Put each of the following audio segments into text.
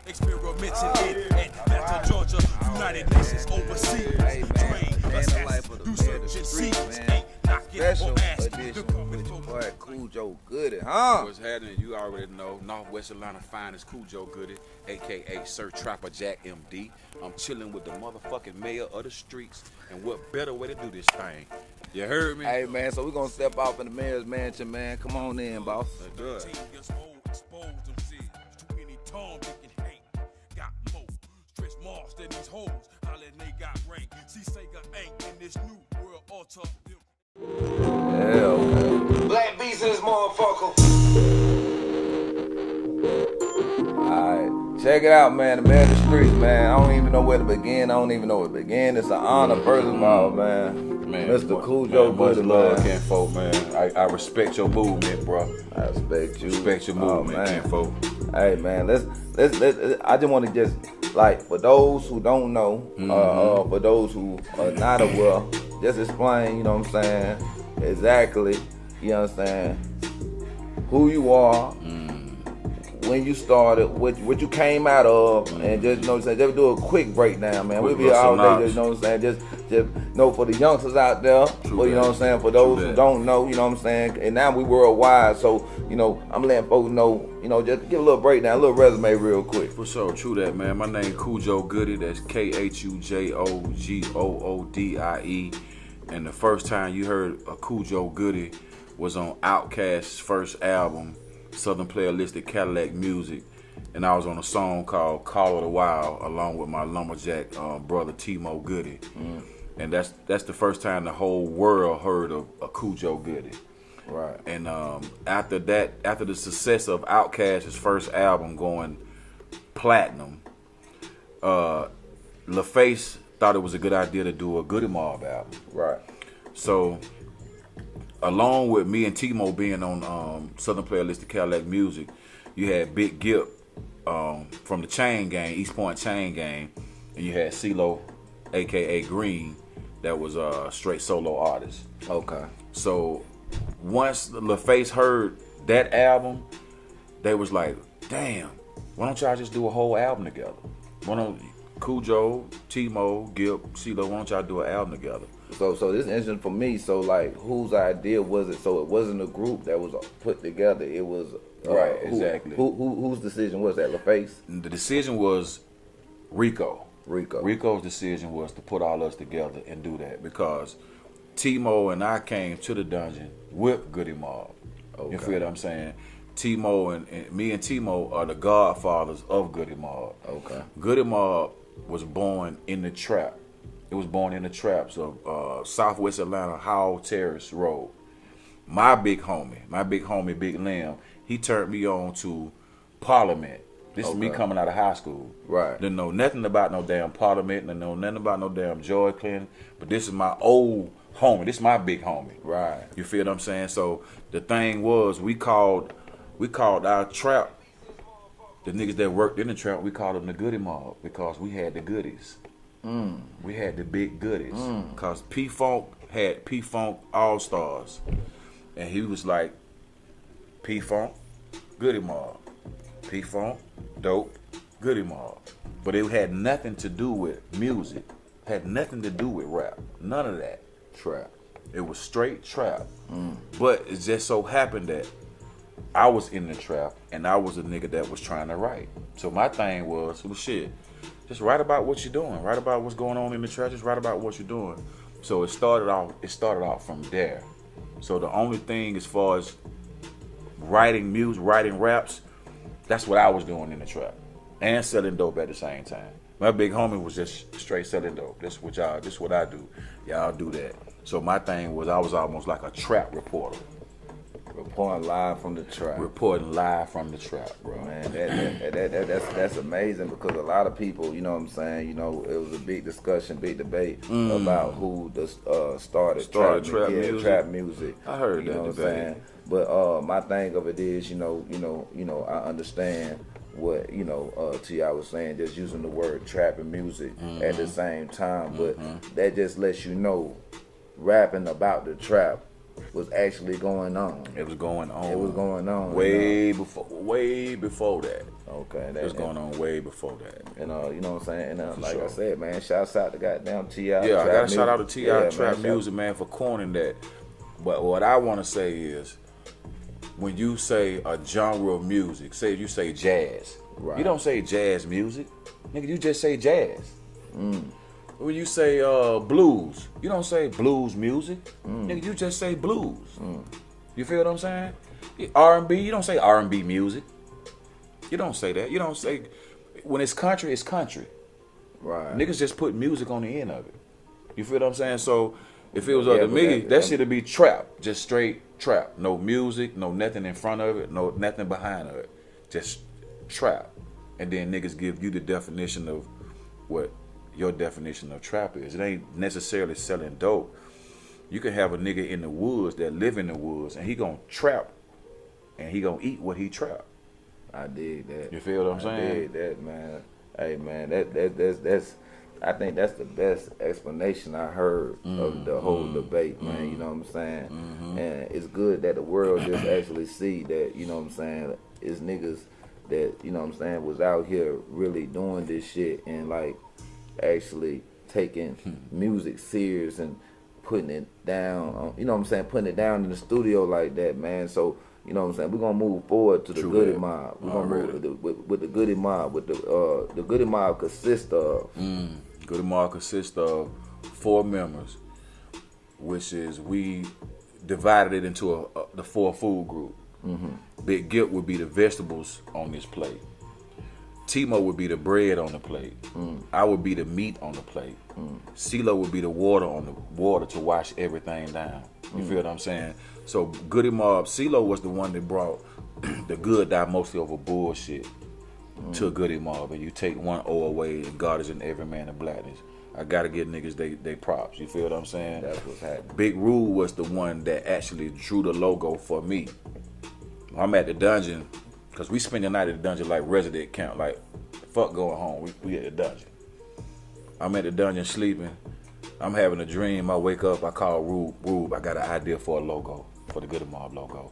Experimenting in Atlanta, Georgia, United Nations overseas. Hey man, day in the life of the man, the streets, man. Special edition with your boy Khujo Goodie, huh? What's happening? You already know. Northwest Atlanta finest Khujo Goodie, aka Sir Trapper Jack MD. I'm chilling with the motherfucking mayor of the streets, and what better way to do this thing? You heard me? Hey man, so we're gonna step off in the mayor's mansion, man. Come on in, boss. Let's do it. Than these hoes, they got rank. See, Sega ain't in this new world altar. Yeah, okay. Black beast in this motherfucker. Alright, check it out, man. The man of the streets, man. I don't even know where to begin. It's an honor, first of all, man. Mr. Khujo Goodie, love, kinfolk, man. I respect your movement, bro. I respect you. Respect your movement, kinfolk. Hey, man, let's. I just want to just, like, for those who don't know, for those who are not aware, just explain, you know what I'm saying, exactly, you understand, who you are, when you started, what you came out of, and just, you know what I'm saying, just do a quick breakdown, man. We'll be all day, just, you know what I'm saying, just know for the youngsters out there, but you know what I'm saying, for those who don't know, you know what I'm saying, and now we worldwide, so, you know, I'm letting folks know, you know, just give a little breakdown, a little resume real quick. For sure, true that, man. My name Khujo Goodie, that's Khujogoodie, and the first time you heard a Khujo Goodie was on Outkast's first album, Southern Playalistic Cadillac Music, and I was on a song called Call of the Wild along with my lumberjack brother Timo Goodie, and that's the first time the whole world heard of a Khujo Goodie. Right. And after the success of Outkast's first album going platinum, LaFace thought it was a good idea to do a Goodie Mob album. Right. So, along with me and Timo being on Southern Playalistic Cadillac Music, you had Big Gip from the Chain Gang, East Point Chain Gang, and you had CeeLo, aka Green, that was a straight solo artist. Okay. So once LaFace heard that album, they was like, damn, why don't y'all just do a whole album together? Why don't Khujo, Timo, Gip, CeeLo, why don't y'all do an album together? So this is interesting for me. So, like, whose idea was it? So it wasn't a group that was put together. It was right, exactly. Whose decision was that? LaFace? The decision was Rico. Rico's decision was to put all us together and do that because Timo and I came to the dungeon with Goodie Mob. Okay. You feel what I'm saying? Timo and me and Timo are the godfathers of Goodie Mob. Okay. Goodie Mob was born in the trap. It was born in the traps of Southwest Atlanta, Howell Terrace Road. My big homie, Big Lim, he turned me on to Parliament. This is me coming out of high school. Right. Didn't know nothing about no damn Parliament, didn't know nothing about no damn Joy Clinton, but this is my old homie. This is my big homie. Right. You feel what I'm saying? So the thing was, we called our trap, the niggas that worked in the trap, we called them the Goodie Mob because we had the goodies. We had the big goodies. Because P-Funk had P-Funk All-Stars. And he was like, P-Funk, Goodie Mob. P-Funk, dope, Goodie Mob. But it had nothing to do with music. Had nothing to do with rap. None of that. Trap. It was straight trap. But it just so happened that I was in the trap and I was a nigga that was trying to write. So my thing was, well, shit, just write about what you're doing. Write about what's going on in the trap. Just write about what you're doing. So it started off from there. So the only thing as far as writing music, writing raps, that's what I was doing in the trap. And selling dope at the same time. My big homie was just straight selling dope. This what I do. Y'all do that. So my thing was I was almost like a trap reporter. Reporting live from the trap. Reporting live from the trap, bro. Man, that's amazing because a lot of people, you know what I'm saying, you know, it was a big discussion, big debate about who started trap music. I heard you that know debate. What I'm saying? But my thing of it is, you know, I understand what, you know, T.I. was saying, just using the word trap and music at the same time, but that just lets you know rapping about the trap was actually going on. It was going on. It was going on. Way before that. Okay. It was going on way before that. And you know what I'm saying? And like sure. I said, man, shouts out to goddamn T.I. Yeah, I got to shout out to T.I. Trap man, Music, man, for coining that. But what I want to say is, when you say a genre of music, say you say jazz, right. You don't say jazz music, nigga. You just say jazz. When you say blues, you don't say blues music, nigga. You just say blues. You feel what I'm saying? R&B, you don't say R&B music. You don't say that. You don't say when it's country, it's country. Right. Niggas just put music on the end of it. You feel what I'm saying? So if it was up to me, that shit'd be trap, just straight trap. No music, no nothing in front of it, no nothing behind of it. Just trap. And then niggas give you the definition of what your definition of trap is. It ain't necessarily selling dope. You can have a nigga in the woods that live in the woods and he gonna trap and he gonna eat what he trap. I dig that. You feel what I'm saying? I dig that, man. Hey, man, that's I think that's the best explanation I heard of the whole debate, man. You know what I'm saying? And it's good that the world just actually see that, you know what I'm saying, it's niggas that, you know what I'm saying, was out here really doing this shit and like actually taking music serious and putting it down, you know what I'm saying, putting it down in the studio like that, man. So, you know what I'm saying, we're gonna move forward to the Goodie Mob. We're gonna move with the Goodie Mob. With the Goodie Mob consists of Goodie Mob consists of 4 members, which is we divided it into the 4 food group. Big Gip would be the vegetables on this plate. Timo would be the bread on the plate. I would be the meat on the plate. CeeLo would be the water on the water to wash everything down. You feel what I'm saying? So Goodie Mob, CeeLo was the one that brought the good die mostly over bullshit to Goodie Mob. And you take one O away and God is in every man of blackness. I gotta give niggas they props. You feel what I'm saying? That's what's happening. Big Rule was the one that actually drew the logo for me. I'm at the dungeon, because we spend the night at the dungeon like resident camp. Like, fuck going home. We at the dungeon. I'm at the dungeon sleeping. I'm having a dream. I wake up. I call Rube. I got an idea for a logo, for the Goodie Mob logo.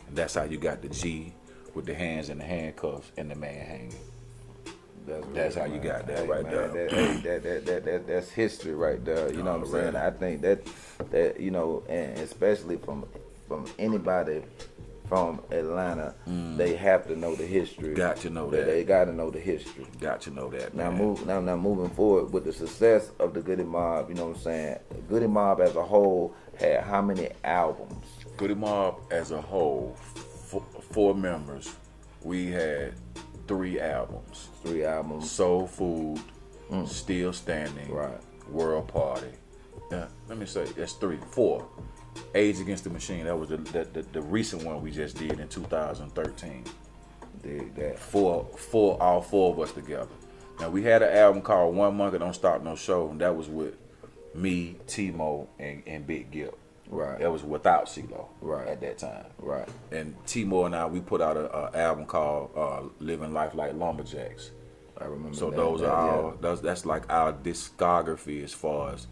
And that's how you got the G with the hands and the handcuffs and the man hanging. That's how you got that right there. That's history right there. You know what I'm saying? I think that you know, and especially from anybody from Atlanta, they have to know the history. Got to know that. They got to know the history. Got to know that. Now moving forward with the success of the Goodie Mob, you know what I'm saying? Goodie Mob as a whole had how many albums? Goodie Mob as a whole, 4 members. We had 3 albums. 3 albums. Soul Food, Still Standing, right. World Party. Let me say that's 3, 4. Age Against the Machine. That was the recent one we just did in 2013. Dig that. All 4 of us together. Now we had an album called One Monkey Don't Stop No Show, and that was with me, Timo, and Big Gip. Right. That was without CeeLo. Right. At that time. Right. And Timo and I, we put out an album called Living Life Like Lumberjacks. I remember. So that, that's like our discography as far as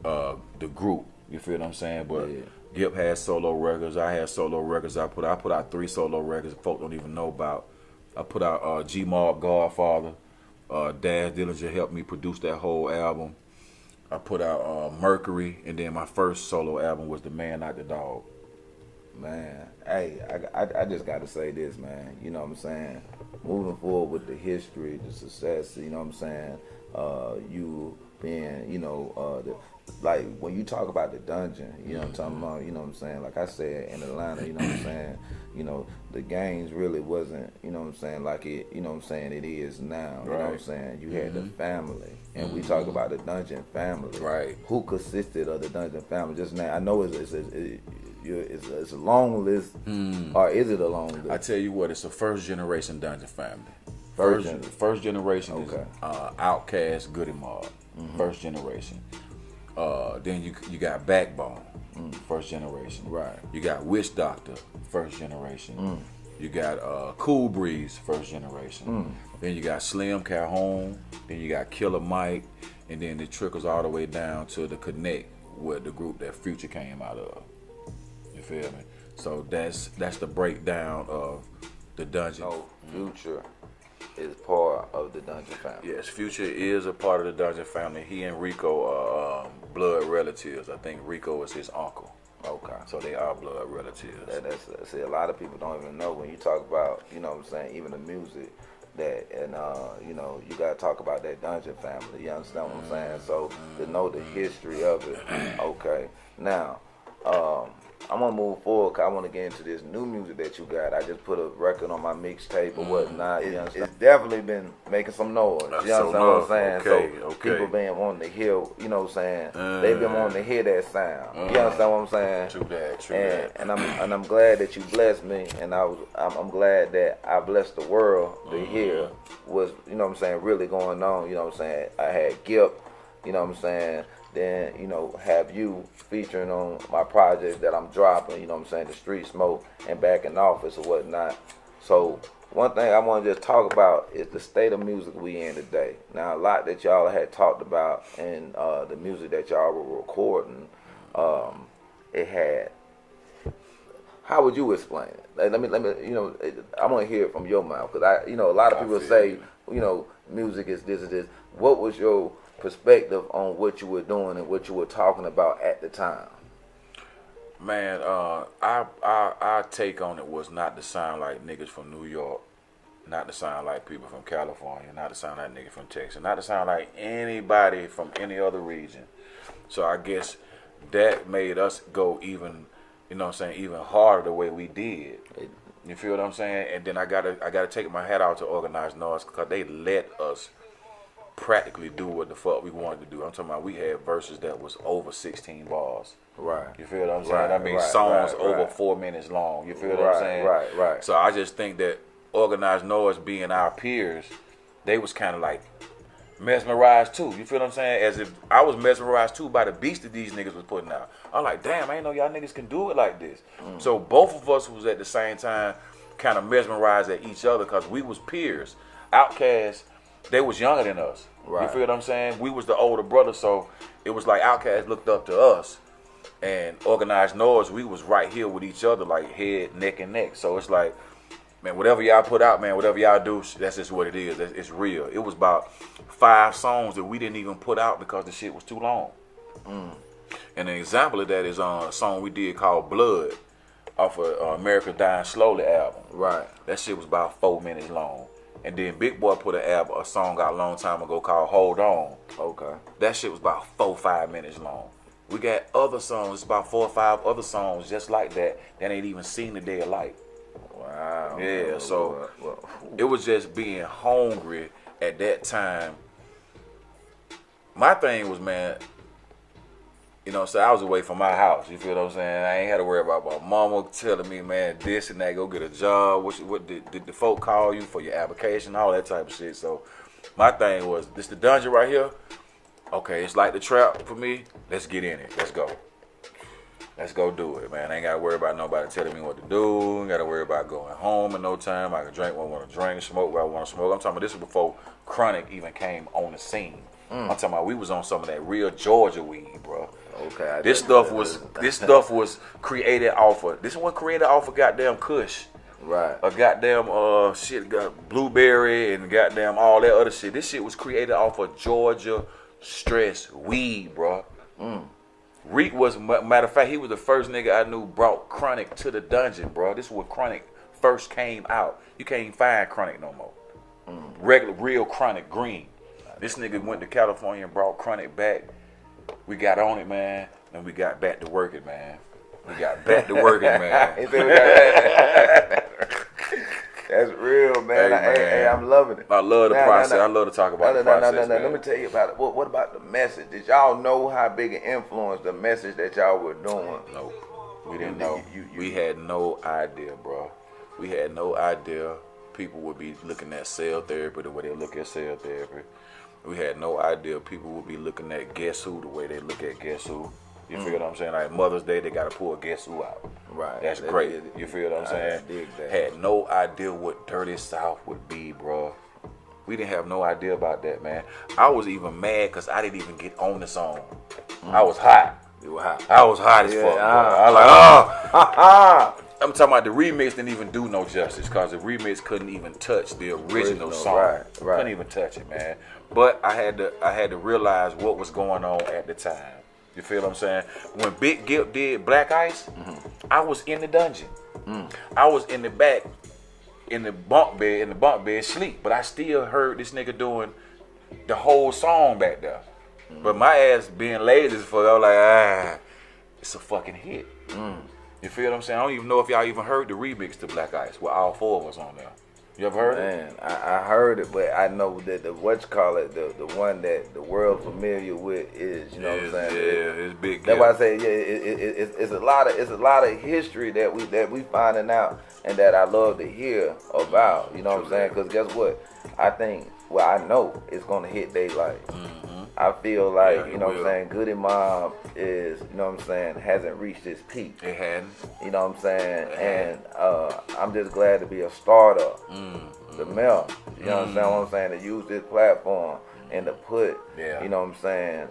the group. You feel what I'm saying? But Gip had solo records. I had solo records. I put out 3 solo records folk don't even know about. I put out G Mob Godfather. Daz Dillinger helped me produce that whole album. I put out Mercury, and then my first solo album was The Man Not the Dog. Man, hey, I just got to say this, man. You know what I'm saying? Moving forward with the history, the success, you know what I'm saying? You being, you know, like when you talk about the dungeon, you know what I'm talking about, you know what I'm saying? Like I said, in Atlanta, you know what I'm saying? You know, the gangs really wasn't, you know what I'm saying, like it, you know what I'm saying, it is now. You know what I'm saying? You had the family. And we talk about the dungeon family. Right. Who consisted of the dungeon family? Just now, I know it's a long list, or is it a long list? I tell you what, it's a first generation dungeon family. First generation is Outkast, Goodie Mob. First generation. Then you got Backbone, first generation. Right. You got Witch Doctor, first generation. You got Cool Breeze, first generation. Then you got Slim Calhoun. Then you got Killer Mike, and then it trickles all the way down to the Connect, with the group that Future came out of. You feel me? So that's the breakdown of the dungeon. So Future is part of the Dungeon family. Yes, Future is a part of the Dungeon family. He and Rico are blood relatives. I think Rico is his uncle. Okay. So they are blood relatives. See, a lot of people don't even know when you talk about, you know what I'm saying, even the music that, and you know, you gotta talk about that Dungeon family. You understand what I'm saying? So to know the history of it. Okay. Now, I'm gonna move forward 'cause I want to get into this new music that you got. I just put a record on my mixtape or whatnot. You understand? It's definitely been making some noise. You understand what I'm saying? So people been wanting to hear, you know what I'm saying? They've been wanting to hear that sound. You understand what I'm saying? True that. And I'm glad that you blessed me, and I'm glad that I blessed the world to hear what's, you know what I'm saying, really going on. You know what I'm saying? I had Gip, you know what I'm saying? Then, you know, have you featuring on my project that I'm dropping, you know what I'm saying, the Street Smoke and Back in Office or whatnot. So one thing I want to just talk about is the state of music we in today. Now, a lot that y'all had talked about in the music that y'all were recording, it had, how would you explain it? Like, let me, you know, I want to hear it from your mouth, because you know, a lot of people say, you know, music is this and this. What was your perspective on what you were doing and what you were talking about at the time? Man, our take on it was not to sound like niggas from New York, not to sound like people from California, not to sound like niggas from Texas, not to sound like anybody from any other region. So I guess that made us go even, you know what I'm saying, even harder the way we did. You feel what I'm saying? And then I gotta take my hat out to Organized Noise, because they let us practically do what the fuck we wanted to do. I'm talking about we had verses that was over 16 bars. Right. You feel what I'm saying? I mean, songs over 4 minutes long. You feel what I'm saying? Right. So I just think that Organized Noise being our peers, they was kind of like mesmerized too. You feel what I'm saying? As if I was mesmerized too by the beats that these niggas was putting out. I'm like, damn, I ain't know y'all niggas can do it like this. So both of us was at the same time kind of mesmerized at each other, because we was peers. Outkast, they was younger than us. Right. You feel what I'm saying? We was the older brother, so it was like Outkast looked up to us, and Organized Noise, we was right here with each other, like head, neck, and neck. So it's like, man, whatever y'all put out, man, whatever y'all do, that's just what it is. It's real. It was about 5 songs that we didn't even put out because the shit was too long. And an example of that is a song we did called Blood off of America Dying Slowly album. Right. That shit was about 4 minutes long. And then Big Boy put a song out a long time ago called Hold On. Okay. That shit was about 4-5 minutes long. We got other songs, about 4 or 5 other songs just like that ain't even seen the day of light. Wow. Yeah, so it was just being hungry at that time. My thing was, man, you know what I'm saying, I was away from my house, you feel what I'm saying? I ain't had to worry about my mama telling me, man, this and that, go get a job. What did the folk call you for your application, all that type of shit. So my thing was, this the dungeon right here? Okay, it's like the trap for me. Let's get in it. Let's go. Let's go do it, man. I ain't got to worry about nobody telling me what to do. Ain't got to worry about going home in no time. I can drink what I want to drink, smoke what I want to smoke. I'm talking about this was before Chronic even came on the scene. I'm talking about we was on some of that real Georgia weed, bro. Okay. This stuff was created off of, this one created off of goddamn Kush. Right. A goddamn shit, got blueberry and goddamn all that other shit. This shit was created off of Georgia stress weed, bro. Reek was, matter of fact, he was the first nigga I knew brought Chronic to the dungeon, bro. This is when Chronic first came out. You can't even find Chronic no more. Regular, real Chronic green. This nigga went to California and brought Chronic back. We got on it, man, and we got back to working, man. We got back to working, man. That's real, man. Hey, I'm loving it. I love the process. I love to talk about the process. Let me tell you about it. What about the message? Did y'all know how big an influence the message that y'all were doing? No, we didn't know. We had no idea, bro. We had no idea people would be looking at cell therapy the way they look at cell therapy. We had no idea people would be looking at Guess Who the way they look at Guess Who. You feel what I'm saying? Like Mother's Day, they got to pull Guess Who out. Right. That's great. You feel what I'm saying? Had no idea what Dirty South would be, bro. We didn't have no idea about that, man. I was even mad because I didn't even get on the song. I was hot. You were hot. I was hot as fuck, bro. I was like, I'm talking about the remix didn't even do no justice because the remix couldn't even touch the original song. Right. Couldn't even touch it, man. But I had to realize what was going on at the time. You feel what I'm saying? When Big Gip did Black Ice, I was in the dungeon. I was in the back, in the bunk bed, sleep. But I still heard this nigga doing the whole song back there. But my ass being lazy as fuck, I was like, it's a fucking hit. You feel what I'm saying? I don't even know if y'all even heard the remix to Black Ice with all four of us on there. You ever heard it? Man, I heard it, but I know that the the one that the world familiar with is, you know what I'm saying? Yeah, it's Big Gip. That's why I say, it's a lot of history that we finding out and that I love to hear about. You know what I'm saying? Because guess what? I think, I know it's gonna hit daylight. I feel like, you know what I'm saying, Goodie Mob is, you know what I'm saying, hasn't reached its peak. It hadn't. You know what I'm saying? And I'm just glad to be a starter. The melt. You know what I'm saying? To use this platform and to put, you know what I'm saying,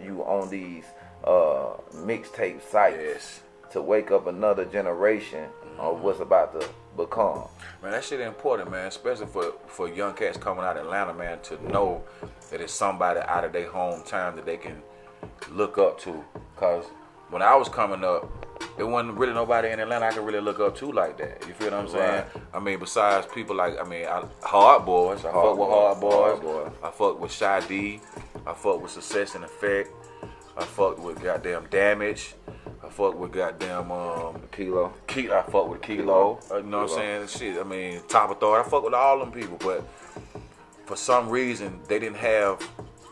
you on these mixtape sites to wake up another generation of what's about to become. Man, that shit important, man, especially for young cats coming out of Atlanta, man, to know that it's somebody out of their hometown that they can look up to. Because when I was coming up, there wasn't really nobody in Atlanta I could really look up to like that. You feel what I'm saying? I mean, besides people like, Hard Boys. I fuck with Hard Boys. I fuck with Shy D. I fuck with Success and Effect. I fuck with goddamn Damage. I fuck with goddamn Kilo. I fuck with Kilo. You know what I'm saying? Shit. I mean, Top Authority. I fuck with all them people, but for some reason they didn't have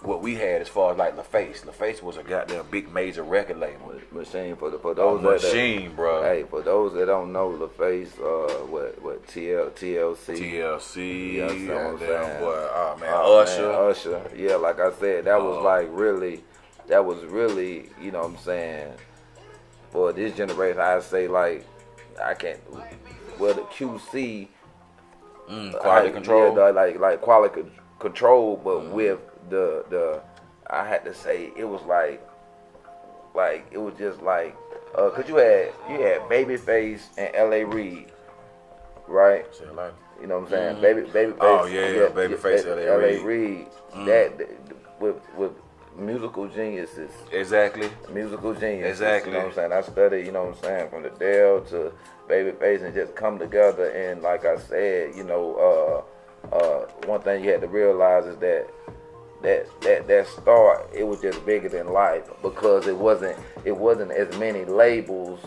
what we had as far as like LaFace. LaFace was a goddamn big major record label. Machine for those Machine, bro. Hey, for those that don't know, LaFace, TLC. You know what I'm saying? Boy, oh man, Usher. Man, Usher. Yeah, like I said, that was really, you know what I'm saying, for this generation, I say like, the QC. Quality control. Yeah, like quality control, but with the I had to say it was like it was just like cause you had Babyface and L.A. Reid, right? You know what I'm saying? Babyface. Oh yeah, Babyface, L.A. Reid. That with musical geniuses. Exactly. Musical geniuses. Exactly. You know what I'm saying? I studied, you know what I'm saying, from the Dell to Babyface and just come together. And like I said, you know, one thing you had to realize is that start, it was just bigger than life because it wasn't as many labels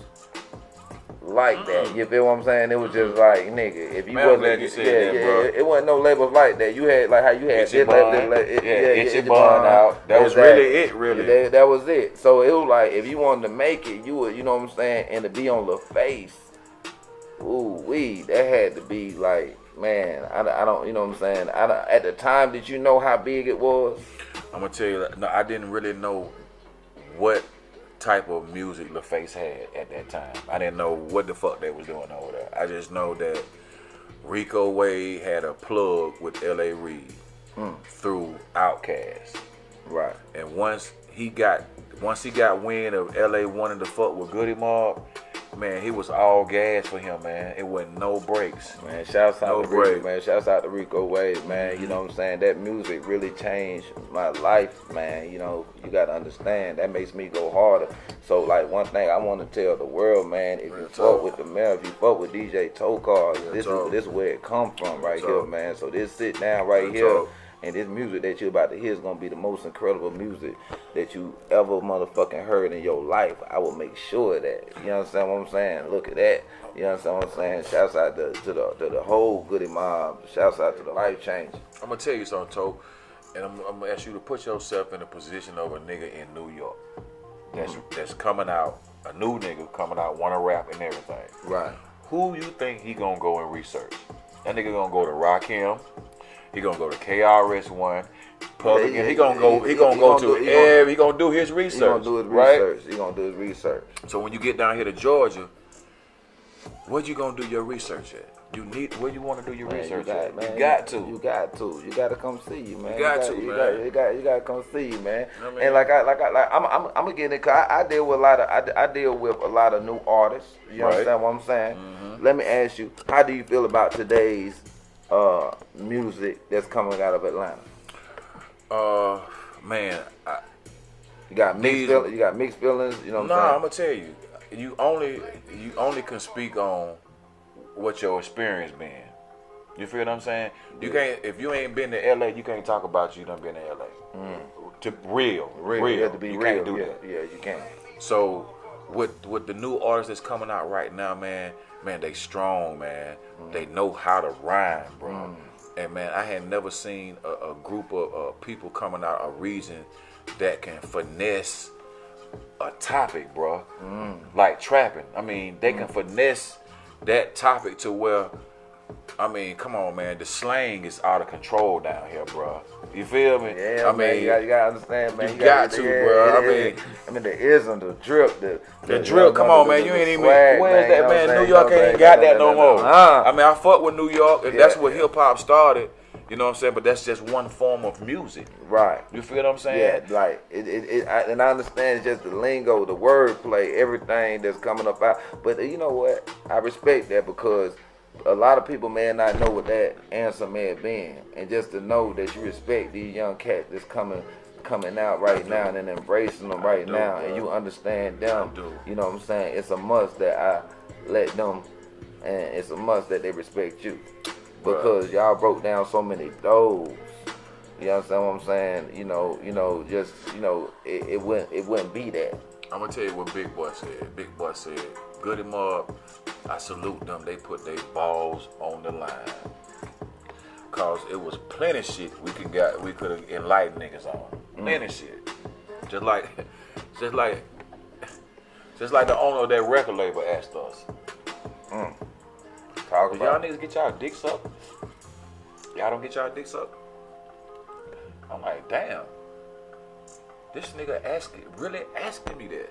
like that. You feel what I'm saying? It was just like, nigga, if you Man, wasn't, I'm glad you said that, bro. It wasn't no labels like that. You had like how you had Itchy Bun out. That was really it, really. That was it. So it was like if you wanted to make it, you would, you know what I'm saying, and to be on LaFace, that had to be like, man, I don't, you know what I'm saying. At the time, did you know how big it was? I'm gonna tell you, no, I didn't really know what type of music LaFace had at that time. I didn't know what the fuck they was doing over there. I just know that Rico Wade had a plug with L.A. Reid through Outkast. Right. And once he got wind of L.A. wanting to fuck with Goodie Mob, man, he was all gas for him, man. It wasn't no breaks. Man, shouts out to Rico, man. Shouts out to Rico Wade, man. You know what I'm saying? That music really changed my life, man. You know, you gotta understand. That makes me go harder. So, like, one thing I want to tell the world, man, if you fuck with the man, if you fuck with DJ Tokar, this is where it come from right here, man. So this sit down right here. And this music that you're about to hear is going to be the most incredible music that you ever motherfucking heard in your life. I will make sure of that. You understand what I'm saying? Look at that. You understand what I'm saying? Shouts out to the whole Goodie Mob. Shouts out to the Life Change. I'm going to tell you something, Toe. And I'm going to ask you to put yourself in the position of a nigga in New York that's coming out, a new nigga coming out, want to rap and everything. Right. Who you think he going to go and research? That nigga going to go to Rakim. He gonna go to KRS-One. He gonna do his research. He gonna do his research. He gonna do his research. So when you get down here to Georgia, Where you gonna do your research at? You need where you want to do your research at. Man, you got to. You got to come see you, man. You got to, man. You got to come see you, man. I mean, and I'm gonna get it. Cause I deal with a lot of new artists. You understand what I'm saying? Mm-hmm. Let me ask you, how do you feel about today's music that's coming out of Atlanta? Man, you got mixed feelings. You know what I'm saying? I'm gonna tell you, you only can speak on what your experience been. You feel what I'm saying? You can't, if you ain't been to LA, you can't talk about you done been to LA. To real. You have to be you real. Can't do that. Yeah, you can't. So with the new artists that's coming out right now, man, they strong, man. They know how to rhyme, bro. And man, I had never seen a group of people coming out of region that can finesse a topic, bro. Like trapping. I mean, they can finesse that topic to where, I mean, come on, man, the slang is out of control down here, bro. You feel me? Yeah, I man, mean, you gotta understand, man. You got to, bro. I mean, the ism, the drip, the drip. Come on, man. You ain't even. Swag, Where's that, man? You know New York ain't got that no more. I mean, I fuck with New York, and that's where hip hop started. You know what I'm saying? But that's just one form of music. Right. You feel what I'm saying? Yeah, like, and I understand it's just the lingo, the wordplay, everything that's coming up out. But you know what? I respect that because a lot of people may not know what that answer may have been. And just to know that you respect these young cats that's coming out right now and embracing them right now, and you understand them. You know what I'm saying? It's a must that I let them, and it's a must that they respect you. Because y'all broke down so many doors. You understand what I'm saying? It wouldn't be that. I'm gonna tell you what Big Boy said. Big Boy said, "Goodie Mob, I salute them. They put their balls on the line. Cause it was plenty shit we could have enlightened niggas on. Plenty shit. Just like the owner of that record label asked us. Y'all niggas get y'all dicks up? Y'all don't get y'all dicks up? I'm like, damn. This nigga really asking me this.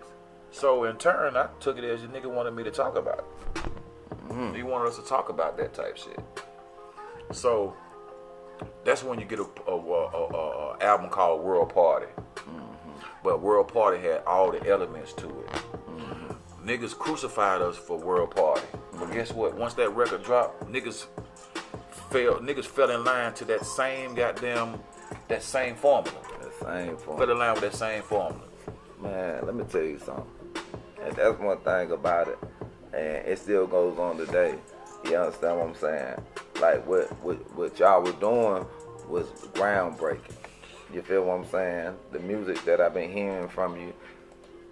So in turn, I took it as the nigga wanted me to talk about it. He wanted us to talk about that type shit. So that's when you get a album called World Party. But World Party had all the elements to it. Niggas crucified us for World Party. But guess what? Once that record dropped, niggas fell in line to that same formula. Fell in line with that same formula. Man, let me tell you something. And that's one thing about it. And it still goes on today. You understand what I'm saying? Like what y'all was doing was groundbreaking. You feel what I'm saying? The music that I've been hearing from you,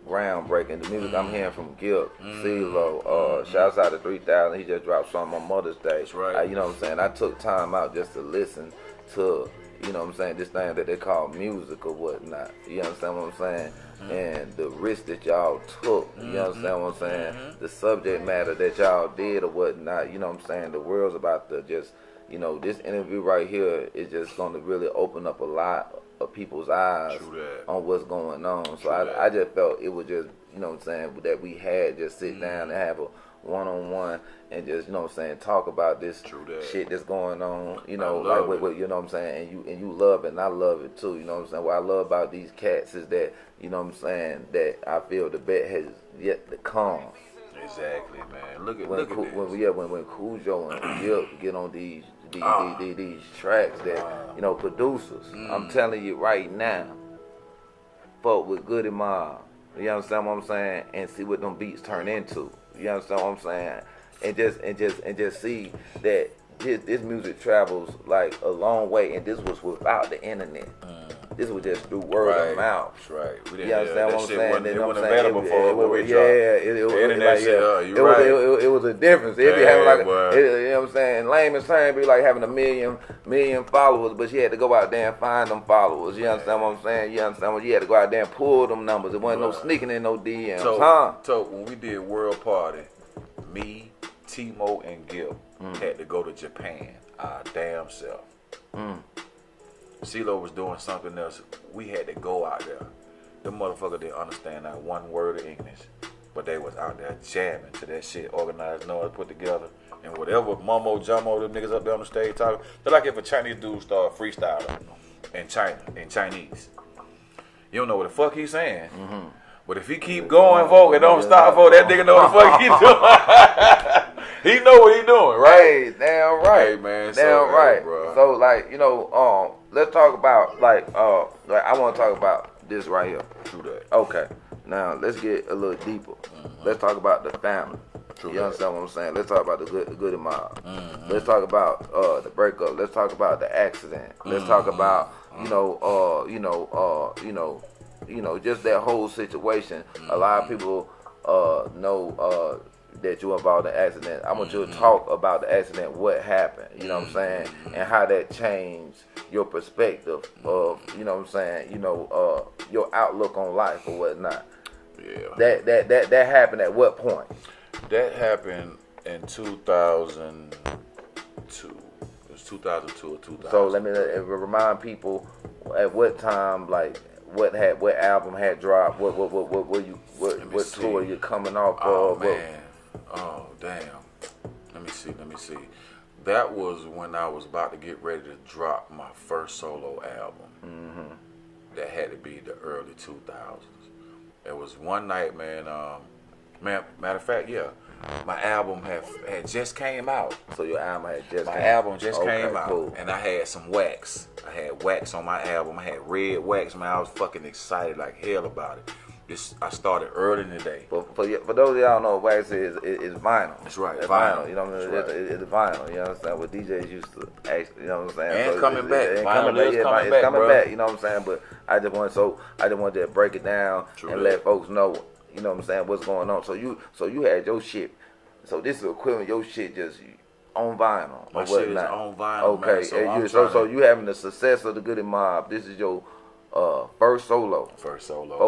groundbreaking. The music I'm hearing from Gil, CeeLo, shouts out to 3000. He just dropped something on Mother's Day. That's right. You know what I'm saying? I took time out just to listen to, you know what I'm saying, this thing that they call music or whatnot. You understand what I'm saying? And the risk that y'all took, you understand what I'm saying? The subject matter that y'all did or whatnot, you know what I'm saying? The world's about to just, this interview right here is just going to really open up a lot of people's eyes on what's going on. So I just felt it was just, you know what I'm saying, that we had just sit down and have a one-on-one and just, you know what I'm saying, talk about this shit that's going on, like you know what I'm saying, and you love it and I love it too, you know what I'm saying. What I love about these cats is that, you know what I'm saying, that I feel the bet has yet to come. Exactly, man. Look at when Khujo and Gil get on these tracks that, producers, I'm telling you right now, fuck with Goodie Mob. You understand what I'm saying? And see what them beats turn into. You understand what I'm saying? And just see that this music travels like a long way, and this was without the internet. This was just through word of mouth. That's right. We didn't, you understand what I'm saying? It wasn't available for it was a difference. It'd be having like, you know what I'm saying? In layman's terms, it'd be like having a million followers, but you had to go out there and find them followers. You understand what I'm saying? You understand what you had to go out there and pull them numbers. It wasn't no sneaking in no DMs. So when we did World Party, me, Timo, and Gil had to go to Japan, our damn self. CeeLo was doing something else. We had to go out there. The motherfucker didn't understand not one word of English. but they was out there jamming to that shit, organized noise put together. And whatever mumbo jumbo them niggas up there on the stage talking, they're like if a Chinese dude start freestyling in Chinese. You don't know what the fuck he's saying. Mm-hmm. But if he keep going, folk, and don't stop, folk, that nigga know what the fuck he doing. He know what he doing, right? Hey, damn right. Hey, man. Damn so, right. Hey, bro. So, like, you know, let's talk about, like I want to talk about this right here. True that. Okay. Now, let's get a little deeper. Mm-hmm. Let's talk about the family. True you understand what I'm saying? Let's talk about the Goodie mob. Mm-hmm. Let's talk about the breakup. Let's talk about the accident. Let's talk about, just that whole situation. A lot of people know that you involved in the accident. I want you to talk about the accident, what happened, you know what I'm saying, and how that changed your perspective of, you know what I'm saying, your outlook on life or whatnot. Yeah. That happened at what point? That happened in 2002. It was 2002 or 2000. So let me remind people at what time, like what album had dropped, what tour you coming off of? Man. Oh damn. Let me see. That was when I was about to get ready to drop my first solo album. Mm-hmm. That had to be the early 2000s. It was one night, man. Matter of fact, yeah, my album had just came out. So your album had just came out, cool. And I had some wax. I had wax on my album. I had red wax, man. I was fucking excited like hell about it. I started early in the day. For those of y'all know, wax is vinyl. That's right, it's vinyl. You know what I mean? It's vinyl. You know what I'm saying? What DJs used to actually, you know what I'm saying? And so coming back. It's Vinyl coming back. You know what I'm saying? But I just wanted to break it down and let folks know. You know what I'm saying? What's going on? So you had your shit. So this is equivalent. Your shit just on vinyl. My shit is on vinyl. Okay. Man, so you having the success of the Goodie Mob. This is your first solo. First solo.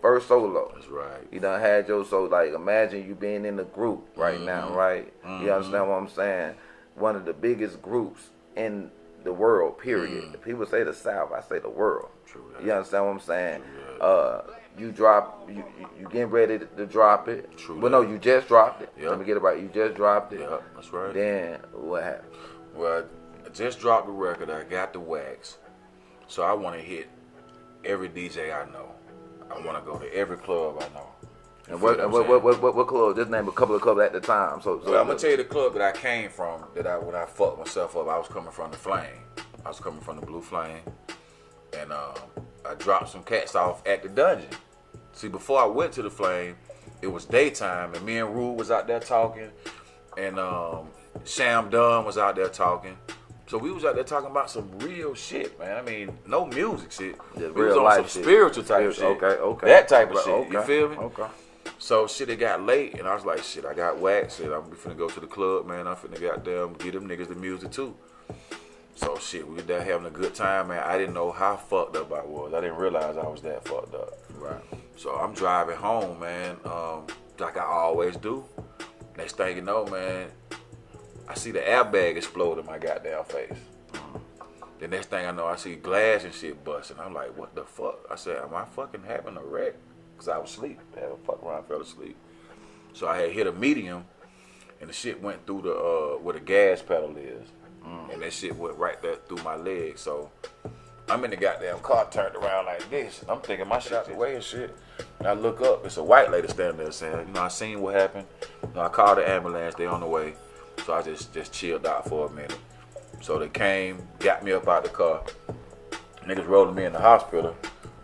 First solo. That's right. You done had your like imagine you being in the group right now, right? Mm-hmm. You understand what I'm saying? One of the biggest groups in the world, period. If people say the South, I say the world. True that. You understand what I'm saying? You getting ready to drop it. True. Well, no, you just dropped it. Yep. Let me get it right. You just dropped it. Yeah, that's right. Then what happened? Well, I just dropped the record. I got the wax. So I want to hit every DJ I know. I want to go to every club I know. And what club? Just name a couple of clubs at the time. So I'm gonna tell you the club that I came from. When I fucked myself up, I was coming from the Flame. I was coming from the Blue Flame, and I dropped some cats off at the Dungeon. See, before I went to the Flame, it was daytime, and me and Rude was out there talking, and Sham Dunn was out there talking. So we was out there talking about some real shit, man. I mean, no music shit. Just we real was on some shit. spiritual type shit. Okay. That type of shit. Okay. You feel me? Okay. So shit, it got late, and I was like, shit, I got wax, and I'm finna go to the club, man. I'm finna goddamn get them niggas the music too. So shit, we were there having a good time, man. I didn't know how fucked up I was. I didn't realize I was that fucked up. Right. So I'm driving home, man, like I always do. Next thing you know, man, I see the airbag explode in my goddamn face. The next thing I know, I see glass and shit busting. I'm like, what the fuck? I said, am I fucking having a wreck? Because I was asleep. I had a fuck around, fell asleep. So I had hit a medium, and the shit went through the where the gas pedal is. And that shit went right there through my leg. So I'm in the goddamn car, turned around like this. And I'm thinking my shit out the way and shit. And I look up, it's a white lady standing there saying, I seen what happened. I called the ambulance, they on the way. So I just chilled out for a minute. So they came, got me up out the car. Niggas rolling me in the hospital.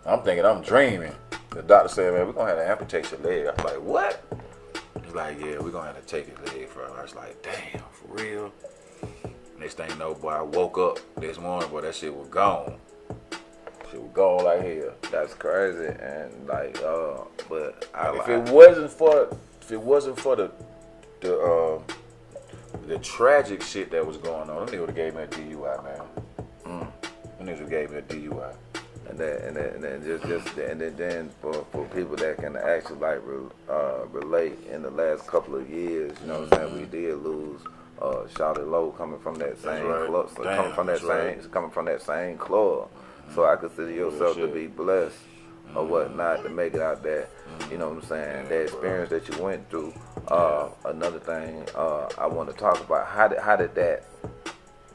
I'm thinking I'm dreaming. The doctor said, man, we're going to have to amputate your leg. I was like, what? He's like, yeah, we're going to have to take his leg from him. I was like, damn, for real? Next thing you know, boy, I woke up this morning, boy, that shit was gone. Shit was gone like hell. That's crazy. And like, but if it wasn't for the tragic shit that was going on, them niggas would have gave me a DUI, man. Them niggas would have gave me a DUI. And then for people that can actually like relate in the last couple of years, you know what I'm saying, we did lose Shawty Low coming from that same club, coming from that same club. So I consider yourself to be blessed or whatnot to make it out there. You know what I'm saying? That experience that you went through. Another thing I want to talk about, how did that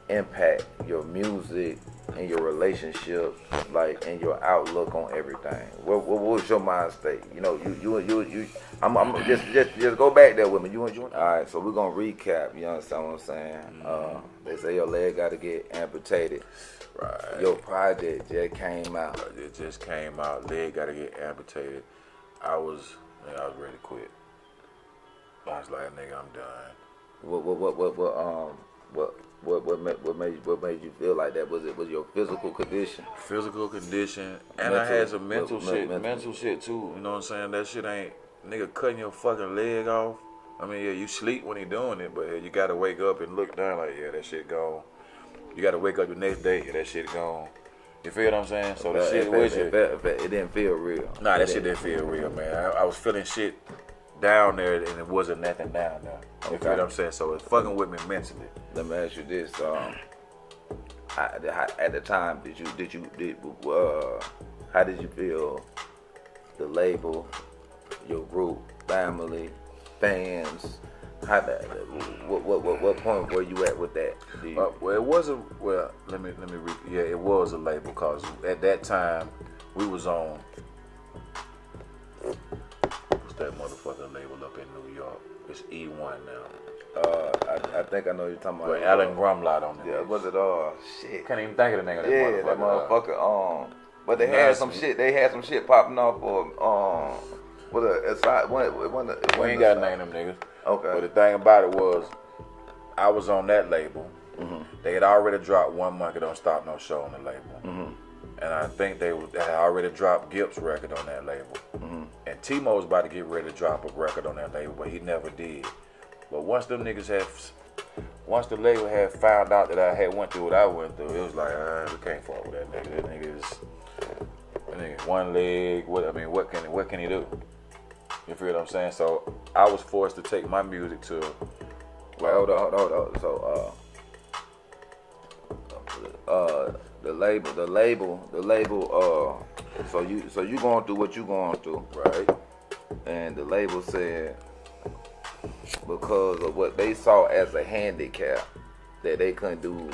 impact your music and your relationship, like, and your outlook on everything? What was your mind state? You know, you I'm just go back there with me. You. All right, so we're gonna recap. You understand what I'm saying? They say your leg got to get amputated. Right. Your project just came out. It just came out. Leg got to get amputated. I was ready to quit. I was like, nigga, I'm done. What made you feel like that? Was your physical condition? Physical condition, and I had some mental shit too. You know what I'm saying? That shit ain't, nigga, cutting your fucking leg off. I mean, yeah, you sleep when he doing it, but you gotta wake up and look down like, yeah, that shit gone. You gotta wake up the next day, that shit gone. You feel what I'm saying? So the shit with you. It didn't feel real. Nah, that shit didn't feel real, man. I was feeling shit down there, and it wasn't nothing down there. You feel what I'm saying? So it's fucking with me mentally. Let me ask you this: at the time, how did you feel? The label, your group, family, fans. What point were you at with that? Well, it wasn't. Well, let me. Yeah, it was a label, cause at that time we was on. What's that motherfucking label up in New York? It's E1 now. I think I know you're talking about. With Alan Grumlot on there. Yeah, was it shit? Can't even think of the name of that motherfucker. Yeah, that motherfucker. But they had some shit. They had some shit popping off for with a side. We ain't gotta name them niggas. Okay. But the thing about it was, I was on that label. Mm-hmm. They had already dropped One Monkey Don't Stop No Show on the label. Mm-hmm. And I think they had already dropped Gibbs' record on that label. Mm-hmm. And T-Mo was about to get ready to drop a record on that label, but he never did. But once the label had found out that I had went through what I went through, it was like, we can't fuck with that nigga. That nigga one leg. What can he do? You feel what I'm saying? So I was forced to take my music to. Well, hold on. So the label. So you going through what you going through, right? And the label said, because of what they saw as a handicap, that they couldn't do.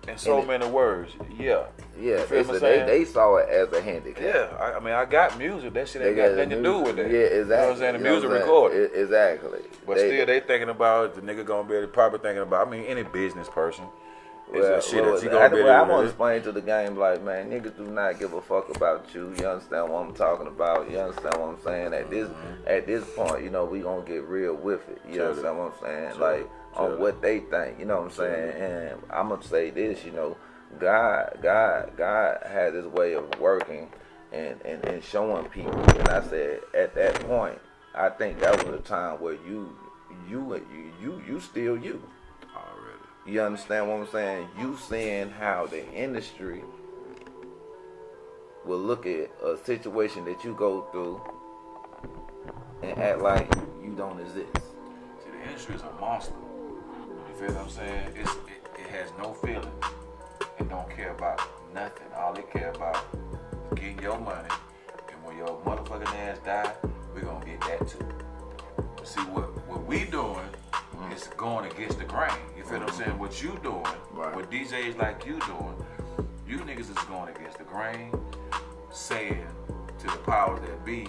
In so many words, yeah. Yeah, they saw it as a handicap. Yeah, I mean, I got music. That shit ain't got nothing to do with that. Yeah, exactly. You know what I'm saying? The music recorded. Exactly. But still, they thinking about, the nigga gonna be probably thinking about, I mean, any business person. I want to explain to the game, like, man, niggas do not give a fuck about you. You understand what I'm talking about? You understand what I'm saying? At this point, you know, we gonna get real with it. You understand what I'm saying? Like, on what they think. You know what I'm saying? And I'm gonna say this, you know, God has His way of working and showing people. And I said, at that point, I think that was a time where you still you. You understand what I'm saying? You seeing how the industry will look at a situation that you go through and act like you don't exist. See, the industry is a monster. You feel what I'm saying? It has no feelings. It don't care about nothing. All it care about is getting your money. And when your motherfucking ass die, we gonna get that too. But see, what we doing is going against the grain. You feel what I'm saying? What you doing, what DJs like you doing, you niggas is going against the grain, saying to the powers that be,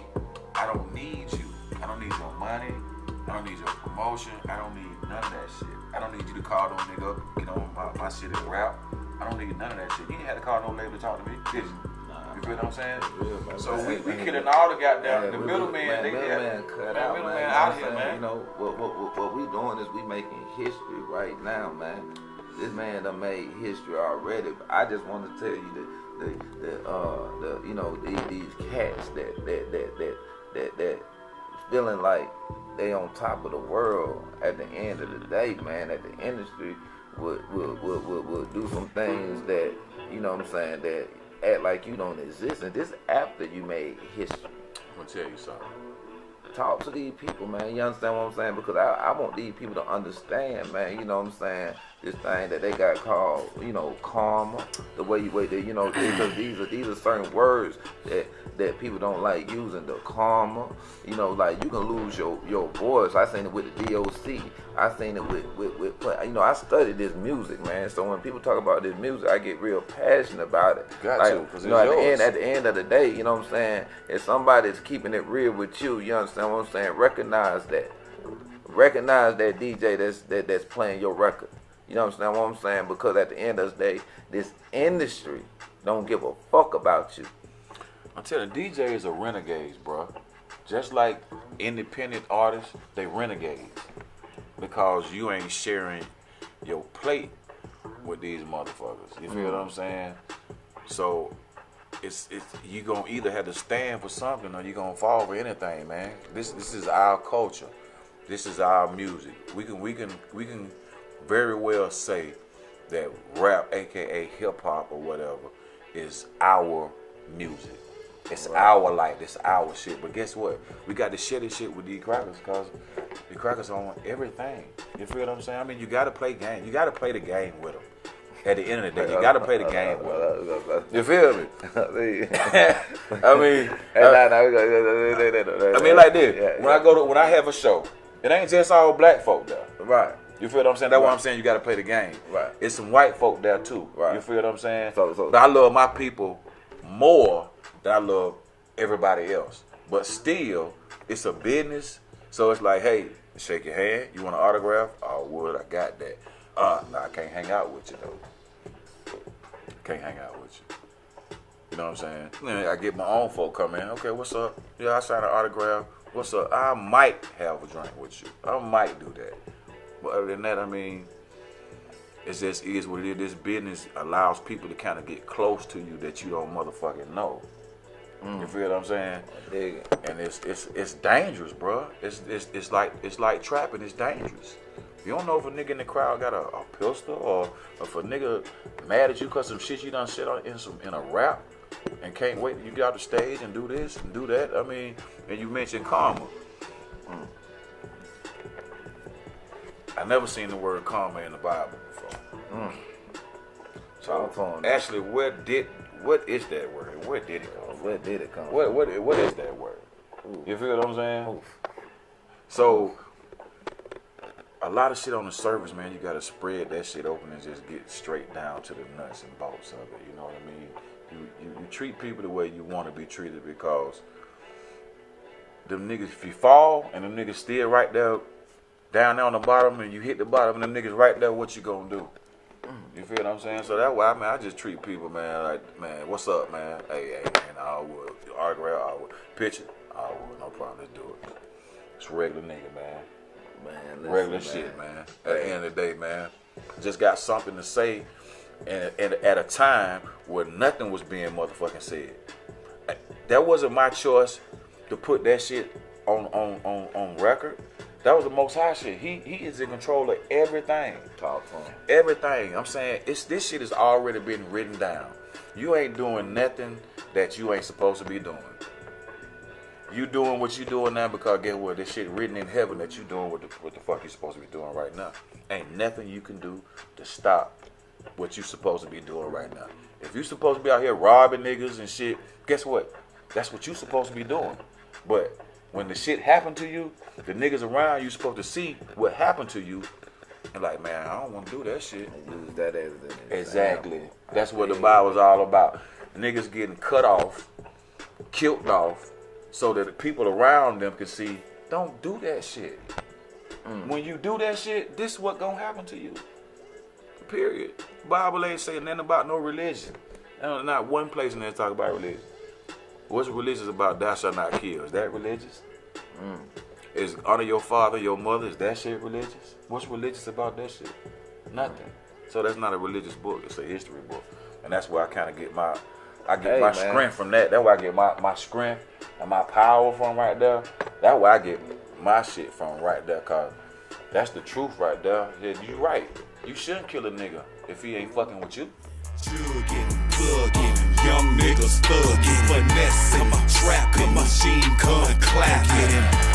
I don't need you. I don't need your money. I don't need your promotion. I don't need none of that shit. I don't need you to call no nigga up, get on my shit and rap. I don't need none of that shit. You ain't had to call no label to talk to me, did you? You feel what I'm saying? Yeah, so we killing all the goddamn the middleman. The middleman cut out, man. Out here, man. You know what we doing is we making history right now, man. This man done made history already. I just want to tell you that you know, these cats that feeling like they on top of the world. At the end of the day, man, that the industry would do some things that, you know what I'm saying, that act like you don't exist. And this after you made history. I'm gonna tell you something. Talk to these people, man. You understand what I'm saying? Because I want these people to understand, man. You know what I'm saying? thing that they got called, you know, karma. The way they, you know, because these are certain words that people don't like using. The karma, you know, like you can lose your voice. I seen it with the DOC. I seen it with you know, I studied this music, man. So when people talk about this music, I get real passionate about it. Because you know, at the end of the day, you know what I'm saying? If somebody's keeping it real with you, you understand what I'm saying? Recognize that DJ that's playing your record. You understand what I'm saying? Because at the end of the day, this industry don't give a fuck about you. I'm telling you, DJs are renegades, bro. Just like independent artists, they renegades. Because you ain't sharing your plate with these motherfuckers. You feel what I'm saying? So it's you gonna either have to stand for something or you gonna fall for anything, man. This is our culture. This is our music. We can very well say that rap, aka hip hop or whatever, is our music. It's our life. It's our shit. But guess what? We got to share this shit with these crackers because the crackers own everything. You feel what I'm saying? I mean, you got to play game. You got to play the game with them. At the end of the day, you got to play the game with them. You feel me? I mean, like this. When I have a show, it ain't just all black folk there. Right. You feel what I'm saying? That's why I'm saying you got to play the game. Right. It's some white folk there too. Right. You feel what I'm saying? But I love my people more than I love everybody else. But still, it's a business. So it's like, hey, shake your hand. You want an autograph? Oh, wood, I got that. No, I can't hang out with you though. Can't hang out with you. You know what I'm saying? I get my own folk come in. Okay, what's up? Yeah, I signed an autograph. What's up? I might have a drink with you. I might do that. But other than that, I mean, it just is what it is. This business allows people to kind of get close to you that you don't motherfucking know. You feel what I'm saying? And it's dangerous, bro. It's like trapping. It's dangerous. You don't know if a nigga in the crowd got a pistol or if a nigga mad at you because some shit you done said in a rap and can't wait till you get out the stage and do this and do that. I mean, and you mentioned karma. I never seen the word karma in the Bible before. So actually, what is that word? Where did it come from? Where did it come from? What is that word? You feel what I'm saying? So a lot of shit on the surface, man, you gotta spread that shit open and just get straight down to the nuts and bolts of it. You know what I mean? You treat people the way you want to be treated because them niggas, if you fall and them niggas still right there, down there on the bottom, and you hit the bottom and them niggas right there, what you gonna do? You feel what I'm saying? So that's why, I just treat people, man, like, man, what's up, man? Hey, man, I would. Autograph, I would. Picture, I would. No problem, let's do it. It's regular nigga, man. Man, regular shit, man. At the end of the day, man, just got something to say, and at a time where nothing was being motherfucking said. That wasn't my choice to put that shit on record. That was the Most High shit. He is in control of everything. Talk to him. Everything. I'm saying this shit has already been written down. You ain't doing nothing that you ain't supposed to be doing. You doing what you doing now because guess what? This shit written in heaven that you doing what the fuck you supposed to be doing right now. Ain't nothing you can do to stop what you supposed to be doing right now. If you supposed to be out here robbing niggas and shit, guess what? That's what you supposed to be doing. But when the shit happened to you, the niggas around you supposed to see what happened to you and like, man, I don't want to do that shit. Use that as an exactly. That's what the Bible's all about. Niggas getting cut off, killed off, so that the people around them can see, don't do that shit. When you do that shit, this is what gonna happen to you. Period. Bible ain't saying nothing about no religion. Not one place in there talk about religion. What's religious about thou shalt not kill? Is that religious? Is honor your father, your mother, is that shit religious? What's religious about that shit? Nothing. So that's not a religious book, it's a history book. And that's where I kind of get my strength from that. That's where I get my strength and my power from right there. That's where I get my shit from right there, cause that's the truth right there. Yeah, you right. You shouldn't kill a nigga if he ain't fucking with you. Jugging, plugging, young niggas thugging, finessing, trapping, machine gun clapping.